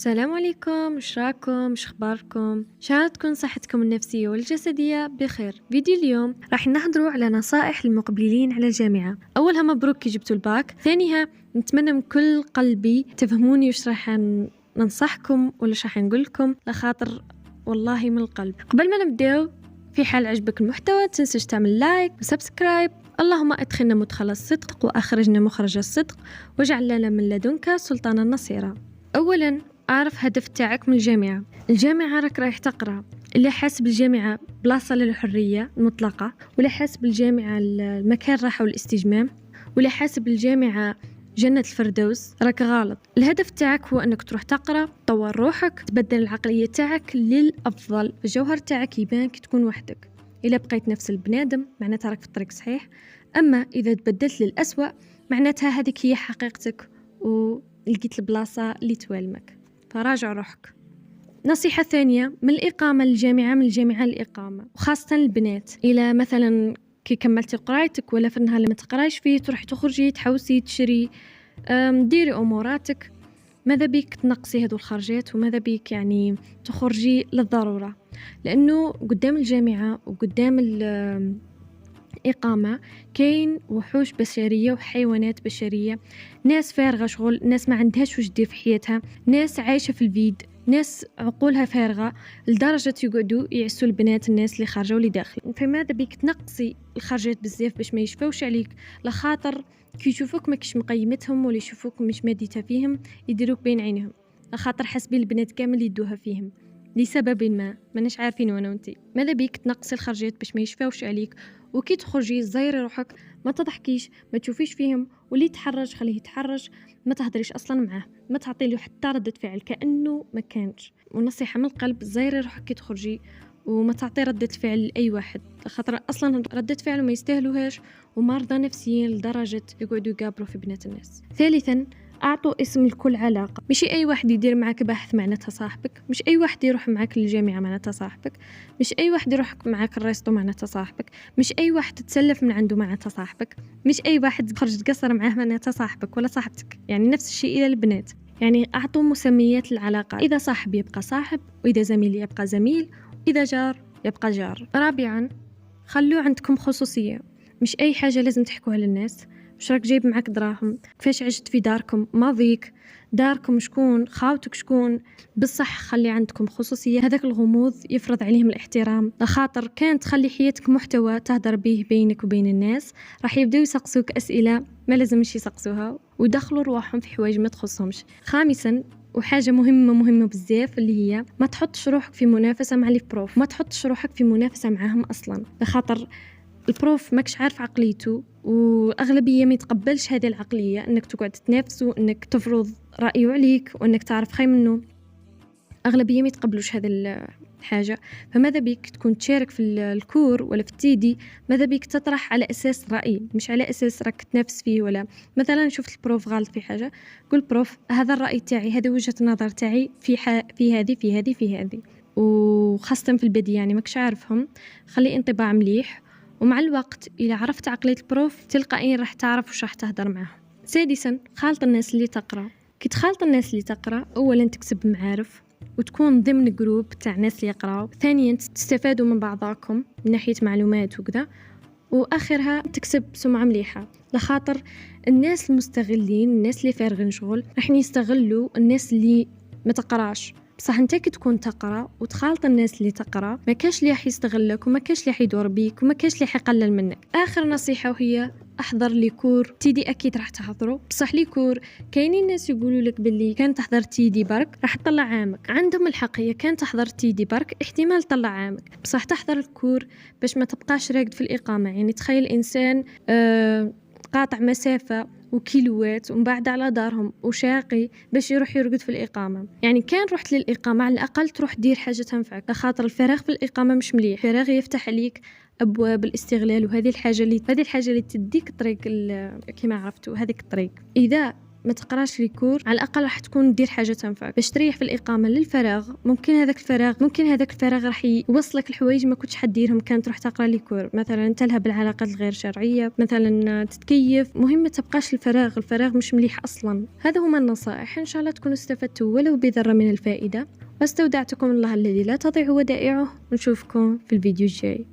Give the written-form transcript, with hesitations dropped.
السلام عليكم، اش راكم؟ اش اخباركم؟ ان شاء الله تكون صحتكم النفسيه والجسديه بخير. فيديو اليوم راح نهضروا على نصائح المقبلين على الجامعه. اولها مبروك كي جبتوا الباك، ثانيها نتمنى من كل قلبي تفهموني وش راح ننصحكم ولا راح نقول لكم لخاطر والله من القلب. قبل ما نبداو، في حال عجبك المحتوى تنساش تعمل لايك وسبسكرايب. اللهم ادخلنا مدخل الصدق واخرجنا مخرج الصدق واجعل لنا من لدنك سلطانا نصيرا. اولا، اعرف هدف تاعك من الجامعة راك رايح تقرأ. اللي حاس بالجامعة بلاصة للحرية المطلقة، ولا حاس بالجامعة المكان راحة والاستجمام، ولا حاس بالجامعة جنة الفردوس، راك غلط. الهدف تاعك هو انك تروح تقرأ، تطور روحك، تبدل العقلية تاعك للأفضل. الجوهر تاعك يبان كي تكون وحدك. إذا بقيت نفس البنادم معناتها راك في الطريق صحيح، أما إذا تبدلت للأسوأ معناتها هذيك هي حقيقتك ولقيت البلاصة اللي توالمك. فراجع روحك. نصيحة ثانية، من الإقامة للجامعة، من الجامعة للإقامة، وخاصة البنات. إلى مثلا كي كملتي قرايتك ولا في النهار اللي ما تقرايش فيه تروحي تخرجي تحوسي تشري ديري أموراتك، ماذا بيك تنقصي هذو الخرجات وماذا بيك يعني تخرجي للضرورة، لأنه قدام الجامعة وقدام إقامة كاين وحوش بشرية وحيوانات بشرية، ناس فارغة شغل، ناس ما عندهاش وش دير في حياتها، ناس عايشة في الفيد، ناس عقولها فارغة لدرجة يقعدوا يعسوا البنات الناس اللي خارجة واللي داخل. فماذا بيك تنقصي الخرجات بزاف باش ما يشفوش عليك، لخاطر كي يشوفوك ماكش مقيمتهم ولا يشوفوك مش ماديتها فيهم يديروك بين عينهم، لخاطر حاسبين البنات كامل يدوها فيهم لسبب ما ماناش عارفين وانا وانتي. ماذا بيك تنقصي الخرجات باش ما يشفاوش عليك، وكي تخرجي زيري روحك، ما تضحكيش، ما تشوفيش فيهم، واللي يتحرج خليه يتحرج، ما تهضريش اصلا معاه، ما تعطي له حتى ردة فعل كأنه ما كانش. ونصيحة من القلب، زيري روحك كي تخرجي وما تعطي ردة فعل لأي واحد، خاطر اصلا ردة فعل ما يستاهلوهاش ومرضى نفسيين لدرجة يقعدوا يقابروا في بنات الناس. ثالثا، أعطوا اسم لكل علاقة. مش أي واحد يدير معك بحث معناتها صاحبك، مش أي واحد يروح معك للجامعة معناتها صاحبك، مش أي واحد يروح معك الريستو معناتها صاحبك، مش أي واحد تتسلف من عنده معناتها صاحبك، مش أي واحد تخرج تقصر معاه معناتها صاحبك ولا صاحبتك. يعني نفس الشيء إلى البنات، يعني أعطوا مسميات العلاقة. إذا صاحب يبقى صاحب، وإذا زميل يبقى زميل، وإذا جار يبقى جار. رابعا، خلوا عندكم خصوصية. مش أي حاجة لازم تحكوها للناس. مش راك جايب معك دراهم، كيفاش عشت في داركم، ماضيك، داركم شكون، خاوتك شكون. بالصح خلي عندكم خصوصية. هذاك الغموض يفرض عليهم الاحترام، لخاطر كانت تخلي حياتك محتوى تهدر به بينك وبين الناس، راح يبداو يسقسوك أسئلة ما لازمش يسقسوها ويدخلوا رواحهم في حوايج ما تخصهمش. خامسا، وحاجة مهمة بزاف، اللي هي ما تحطش روحك في منافسة مع البروف، ما تحطش روحك في منافسة معاهم أصلا، لخاطر البروف ماكش عارف عقليته، واغلبيه ما يتقبلش هذه العقليه انك تقعد تنافسه، انك تفرض رايه عليك وانك تعرف خير منه. اغلبيه ما يتقبلوش هذه الحاجه. فماذا بيك تكون تشارك في الكور ولا في التيدي، ماذا بيك تطرح على اساس راي، مش على اساس راك تنافس فيه. ولا مثلا شفت البروف غلط في حاجه، قول بروف هذا الراي تاعي، هذه وجهه النظر تاعي في هذه. وخاصه في البدايه يعني ماكش عارفهم، خلي انطباع مليح، ومع الوقت إذا عرفت عقلية البروف تلقائيا راح تعرف وش راح تهدر معهم. سادسا، خالط الناس اللي تقرأ. كي تخالط الناس اللي تقرأ، أولا تكسب معارف وتكون ضمن جروب تاع ناس اللي يقرأوا، ثانيا تستفادوا من بعضكم من ناحية معلومات وكذا، وآخرها تكسب سمعة مليحة، لخاطر الناس المستغلين، الناس اللي فارغين شغل، راح يستغلوا الناس اللي ما تقراش. بصح انت كي تكون تقرا وتخالط الناس اللي تقرا، ما كاش اللي راح يستغلك وما كاش اللي راح يدور بيك وما كاش اللي راح يقلل منك. اخر نصيحه وهي احضر لي كور تيدي. اكيد راح تحضروا، بصح لي كور كاينين ناس يقولوا لك باللي كان تحضر تيدي برك راح تطلع عامك، عندهم الحق. هي كان تحضر تيدي برك احتمال تطلع عامك، بصح تحضر الكور باش ما تبقاش راقد في الاقامه. يعني تخيل انسان قاطع مسافه وكيلوات ومن بعد على دارهم وشاقي باش يروح يرقد في الإقامة. يعني كان رحت للإقامة على الأقل تروح دير حاجة تنفعك، خاطر الفراغ في الإقامة مش مليح. الفراغ يفتح عليك أبواب الاستغلال، وهذه الحاجة اللي تديك طريق كما عرفتوا هذيك الطريق. إذا ما تقراش لي كور، على الأقل راح تكون دير حاجة تنفعك باش تريح في الإقامة للفراغ. ممكن هذاك الفراغ راح يوصلك الحوايج ما كنتش حديرهم كان تروح تقرا لي كور، مثلا تلهى بالعلاقات الغير شرعية، مثلا تتكيف. مهم ما تبقاش الفراغ مش مليح أصلا. هذا هما النصائح، إن شاء الله تكونوا استفدتوا ولو بذرة من الفائدة. واستودعتكم الله الذي لا تضيع ودائعه، ونشوفكم في الفيديو الجاي.